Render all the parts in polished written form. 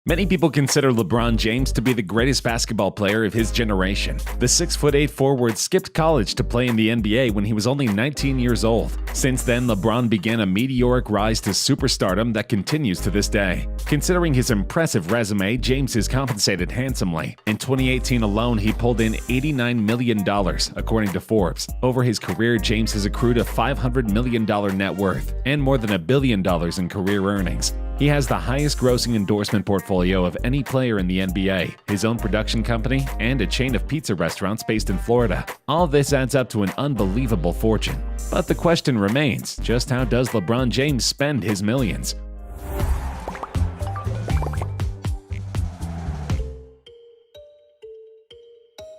Many people consider LeBron James to be the greatest basketball player of his generation. The 6'8" forward skipped college to play in the NBA when he was only 19 years old. Since then, LeBron began a meteoric rise to superstardom that continues to this day. Considering his impressive resume, James is compensated handsomely. In 2018 alone, he pulled in $89 million, according to Forbes. Over his career, James has accrued a $500 million net worth and more than $1 billion in career earnings. He has the highest grossing endorsement portfolio of any player in the NBA, his own production company, and a chain of pizza restaurants based in Florida. All this adds up to an unbelievable fortune. But the question remains, just how does LeBron James spend his millions?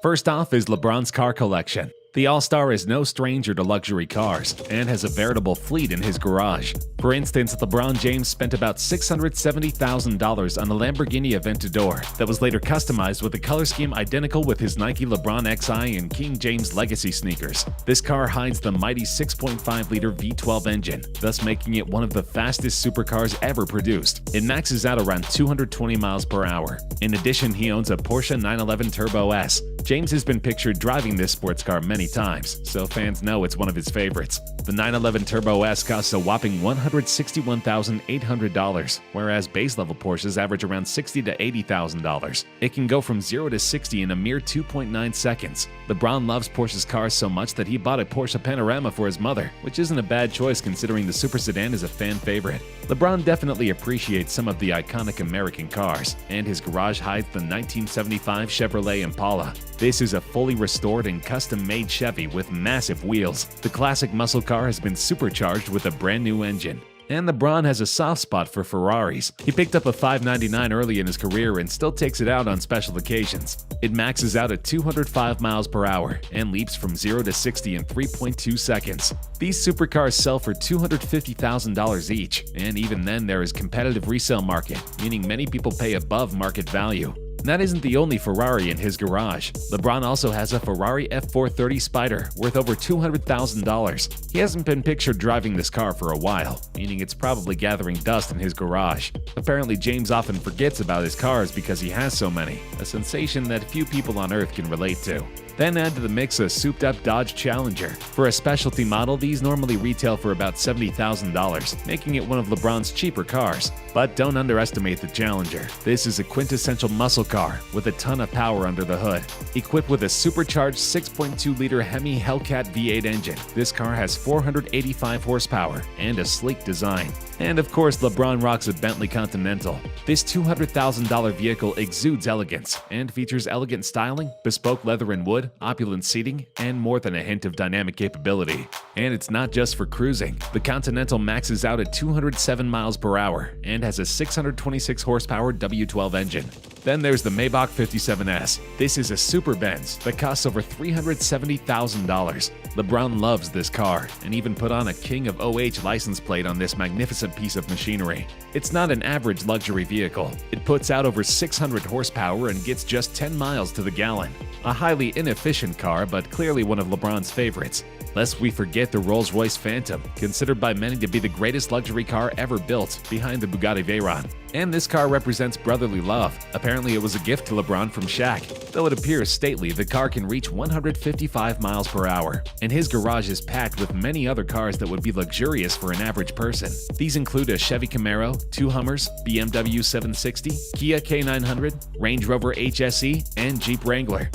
First off is LeBron's car collection. The All-Star is no stranger to luxury cars and has a veritable fleet in his garage. For instance, LeBron James spent about $670,000 on a Lamborghini Aventador that was later customized with a color scheme identical with his Nike LeBron XI and King James Legacy sneakers. This car hides the mighty 6.5-liter V12 engine, thus making it one of the fastest supercars ever produced. It maxes out around 220 miles per hour. In addition, he owns a Porsche 911 Turbo S. James has been pictured driving this sports car many times, so fans know it's one of his favorites. The 911 Turbo S costs a whopping $161,800, whereas base-level Porsches average around $60,000 to $80,000. It can go from 0 to 60 in a mere 2.9 seconds. LeBron loves Porsche's cars so much that he bought a Porsche Panamera for his mother, which isn't a bad choice considering the super sedan is a fan favorite. LeBron definitely appreciates some of the iconic American cars, and his garage hides the 1975 Chevrolet Impala. This is a fully restored and custom-made Chevy with massive wheels. The classic muscle car has been supercharged with a brand new engine. And LeBron has a soft spot for Ferraris. He picked up a 599 early in his career and still takes it out on special occasions. It maxes out at 205 miles per hour and leaps from 0 to 60 in 3.2 seconds. These supercars sell for $250,000 each, and even then there is competitive resale market, meaning many people pay above market value. That isn't the only Ferrari in his garage. LeBron also has a Ferrari F430 Spider worth over $200,000. He hasn't been pictured driving this car for a while, meaning it's probably gathering dust in his garage. Apparently, James often forgets about his cars because he has so many, a sensation that few people on Earth can relate to. Then add to the mix a souped-up Dodge Challenger. For a specialty model, these normally retail for about $70,000, making it one of LeBron's cheaper cars. But don't underestimate the Challenger. This is a quintessential muscle car with a ton of power under the hood. Equipped with a supercharged 6.2-liter Hemi Hellcat V8 engine, this car has 485 horsepower and a sleek design. And of course, LeBron rocks a Bentley Continental. This $200,000 vehicle exudes elegance and features elegant styling, bespoke leather and wood, opulent seating, and more than a hint of dynamic capability. And it's not just for cruising. The Continental maxes out at 207 miles per hour and has a 626 horsepower W12 engine. Then there's the Maybach 57S. This is a super Benz that costs over $370,000. LeBron loves this car and even put on a King of OH license plate on this magnificent piece of machinery. It's not an average luxury vehicle. It puts out over 600 horsepower and gets just 10 miles to the gallon. A highly inefficient car, but clearly one of LeBron's favorites. Lest we forget the Rolls-Royce Phantom, considered by many to be the greatest luxury car ever built, behind the Bugatti Veyron. And this car represents brotherly love. Apparently it was a gift to LeBron from Shaq. Though it appears stately, the car can reach 155 miles per hour. And his garage is packed with many other cars that would be luxurious for an average person. These include a Chevy Camaro, 2 Hummers, BMW 760, Kia K900, Range Rover HSE, and Jeep Wrangler.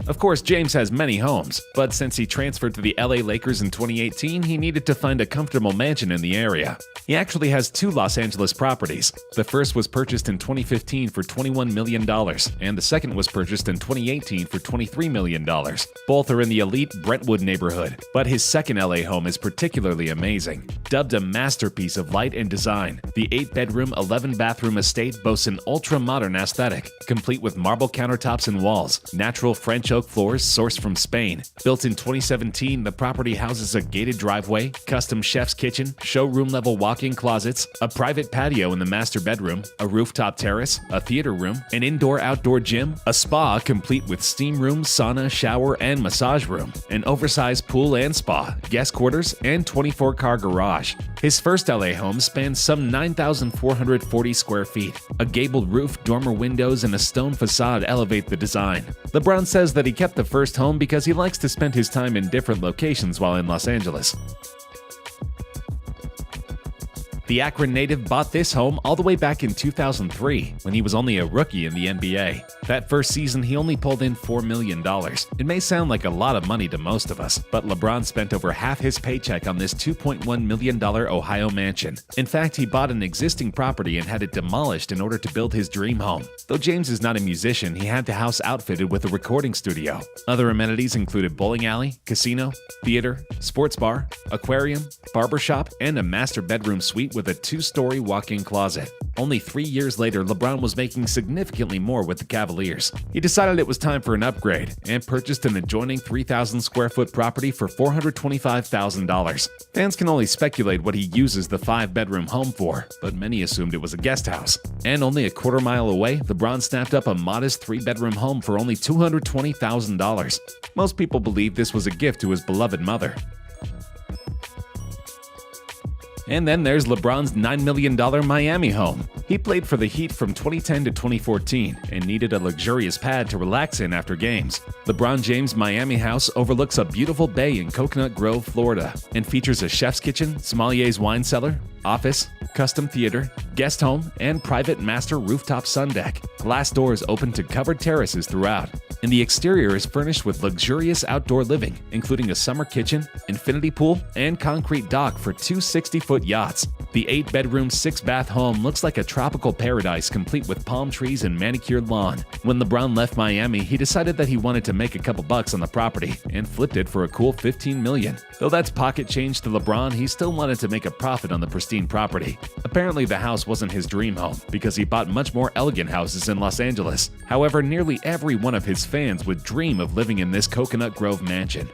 Of course, James has many homes, but since he transferred to the LA Lakers in 2018, he needed to find a comfortable mansion in the area. He actually has 2 Los Angeles properties. The first was purchased in 2015 for $21 million, and the second was purchased in 2018 for $23 million. Both are in the elite Brentwood neighborhood, but his second LA home is particularly amazing. Dubbed a masterpiece of light and design, the 8-bedroom, 11-bathroom estate boasts an ultra-modern aesthetic, complete with marble countertops and walls, natural French oak floors sourced from Spain. Built in 2017, the property houses a gated driveway, custom chef's kitchen, showroom-level walk walk-in closets, a private patio in the master bedroom, a rooftop terrace, a theater room, an indoor-outdoor gym, a spa complete with steam room, sauna, shower, and massage room, an oversized pool and spa, guest quarters, and 24-car garage. His first LA home spans some 9,440 square feet. A gabled roof, dormer windows, and a stone facade elevate the design. LeBron says that he kept the first home because he likes to spend his time in different locations while in Los Angeles. The Akron native bought this home all the way back in 2003, when he was only a rookie in the NBA. That first season, he only pulled in $4 million. It may sound like a lot of money to most of us, but LeBron spent over half his paycheck on this $2.1 million Ohio mansion. In fact, he bought an existing property and had it demolished in order to build his dream home. Though James is not a musician, he had the house outfitted with a recording studio. Other amenities included bowling alley, casino, theater, sports bar, aquarium, barbershop, and a master bedroom suite with a 2-story walk-in closet. Only 3 years later, LeBron was making significantly more with the Cavaliers. He decided it was time for an upgrade and purchased an adjoining 3,000 square foot property for $425,000. Fans can only speculate what he uses the 5-bedroom home for, but many assumed it was a guest house. And only a quarter mile away, LeBron snapped up a modest 3-bedroom home for only $220,000. Most people believe this was a gift to his beloved mother. And then there's LeBron's $9 million Miami home. He played for the Heat from 2010 to 2014 and needed a luxurious pad to relax in after games. LeBron James' Miami house overlooks a beautiful bay in Coconut Grove, Florida, and features a chef's kitchen, sommelier's wine cellar, office, custom theater, guest home, and private master rooftop sun deck. Glass doors open to covered terraces throughout. And the exterior is furnished with luxurious outdoor living, including a summer kitchen, infinity pool, and concrete dock for 2 60-foot yachts. The 8-bedroom, 6-bath home looks like a tropical paradise complete with palm trees and manicured lawn. When LeBron left Miami, he decided that he wanted to make a couple bucks on the property and flipped it for a cool $15 million. Though that's pocket change to LeBron, he still wanted to make a profit on the pristine property. Apparently, the house wasn't his dream home because he bought much more elegant houses in Los Angeles. However, nearly every one of his fans would dream of living in this Coconut Grove mansion.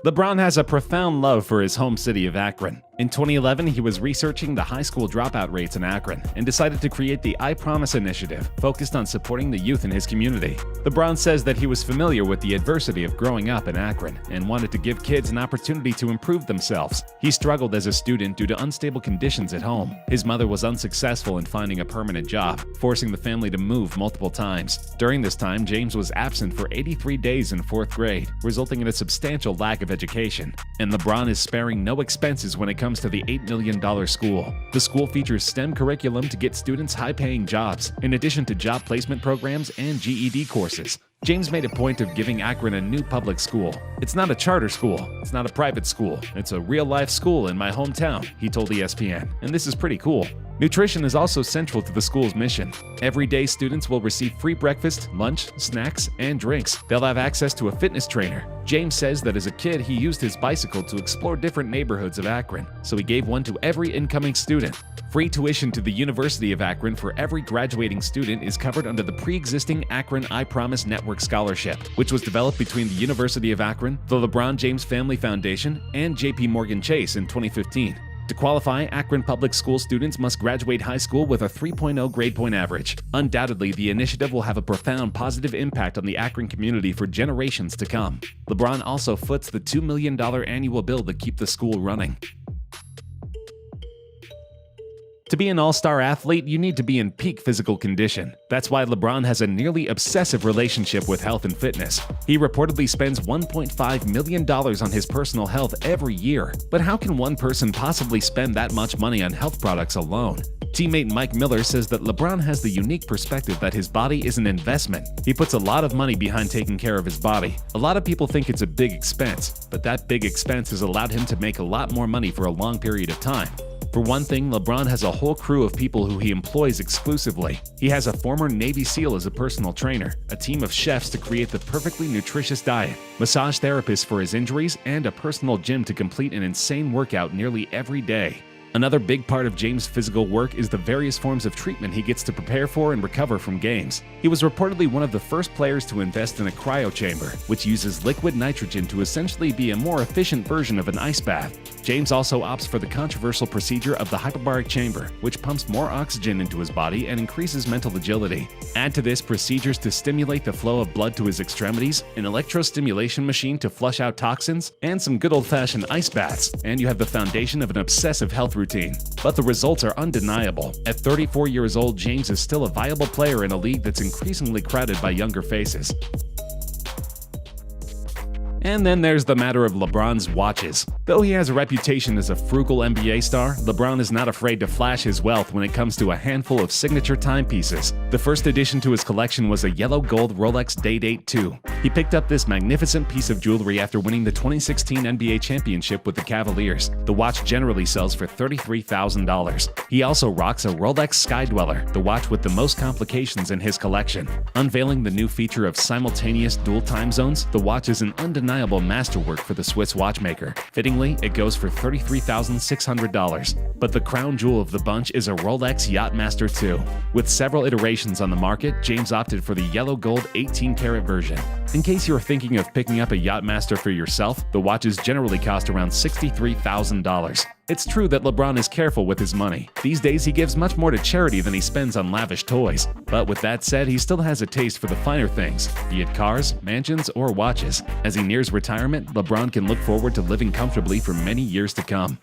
LeBron has a profound love for his home city of Akron. In 2011, he was researching the high school dropout rates in Akron and decided to create the I Promise initiative, focused on supporting the youth in his community. LeBron says that he was familiar with the adversity of growing up in Akron and wanted to give kids an opportunity to improve themselves. He struggled as a student due to unstable conditions at home. His mother was unsuccessful in finding a permanent job, forcing the family to move multiple times. During this time, James was absent for 83 days in 4th grade, resulting in a substantial lack of education. And LeBron is sparing no expenses when it comes to the $8 million school. The school features STEM curriculum to get students high-paying jobs, in addition to job placement programs and GED courses. James made a point of giving Akron a new public school. "It's not a charter school, it's not a private school, it's a real-life school in my hometown," he told ESPN, and this is pretty cool. Nutrition is also central to the school's mission. Every day, students will receive free breakfast, lunch, snacks, and drinks. They'll have access to a fitness trainer. James says that as a kid, he used his bicycle to explore different neighborhoods of Akron, so he gave one to every incoming student. Free tuition to the University of Akron for every graduating student is covered under the pre-existing Akron I Promise Network Scholarship, which was developed between the University of Akron, the LeBron James Family Foundation, and JP Morgan Chase in 2015. To qualify, Akron public school students must graduate high school with a 3.0 grade point average. Undoubtedly, the initiative will have a profound positive impact on the Akron community for generations to come. LeBron also foots the $2 million annual bill to keep the school running. To be an all-star athlete, you need to be in peak physical condition. That's why LeBron has a nearly obsessive relationship with health and fitness. He reportedly spends $1.5 million on his personal health every year. But how can one person possibly spend that much money on health products alone? Teammate Mike Miller says that LeBron has the unique perspective that his body is an investment. He puts a lot of money behind taking care of his body. A lot of people think it's a big expense, but that big expense has allowed him to make a lot more money for a long period of time. For one thing, LeBron has a whole crew of people who he employs exclusively. He has a former Navy SEAL as a personal trainer, a team of chefs to create the perfectly nutritious diet, massage therapists for his injuries, and a personal gym to complete an insane workout nearly every day. Another big part of James' physical work is the various forms of treatment he gets to prepare for and recover from games. He was reportedly one of the first players to invest in a cryo chamber, which uses liquid nitrogen to essentially be a more efficient version of an ice bath. James also opts for the controversial procedure of the hyperbaric chamber, which pumps more oxygen into his body and increases mental agility. Add to this procedures to stimulate the flow of blood to his extremities, an electrostimulation machine to flush out toxins, and some good old-fashioned ice baths, and you have the foundation of an obsessive health routine. But the results are undeniable. At 34 years old, James is still a viable player in a league that's increasingly crowded by younger faces. And then there's the matter of LeBron's watches. Though he has a reputation as a frugal NBA star, LeBron is not afraid to flash his wealth when it comes to a handful of signature timepieces. The first addition to his collection was a yellow gold Rolex Day-Date 2. He picked up this magnificent piece of jewelry after winning the 2016 NBA championship with the Cavaliers. The watch generally sells for $33,000. He also rocks a Rolex Sky Dweller, the watch with the most complications in his collection. Unveiling the new feature of simultaneous dual time zones, the watch is an undeniable masterwork for the Swiss watchmaker. Fittingly, it goes for $33,600. But the crown jewel of the bunch is a Rolex Yachtmaster 2. With several iterations on the market, James opted for the yellow gold 18-karat version. In case you're thinking of picking up a Yachtmaster for yourself, the watches generally cost around $63,000. It's true that LeBron is careful with his money. These days, he gives much more to charity than he spends on lavish toys. But with that said, he still has a taste for the finer things, be it cars, mansions, or watches. As he nears retirement, LeBron can look forward to living comfortably for many years to come.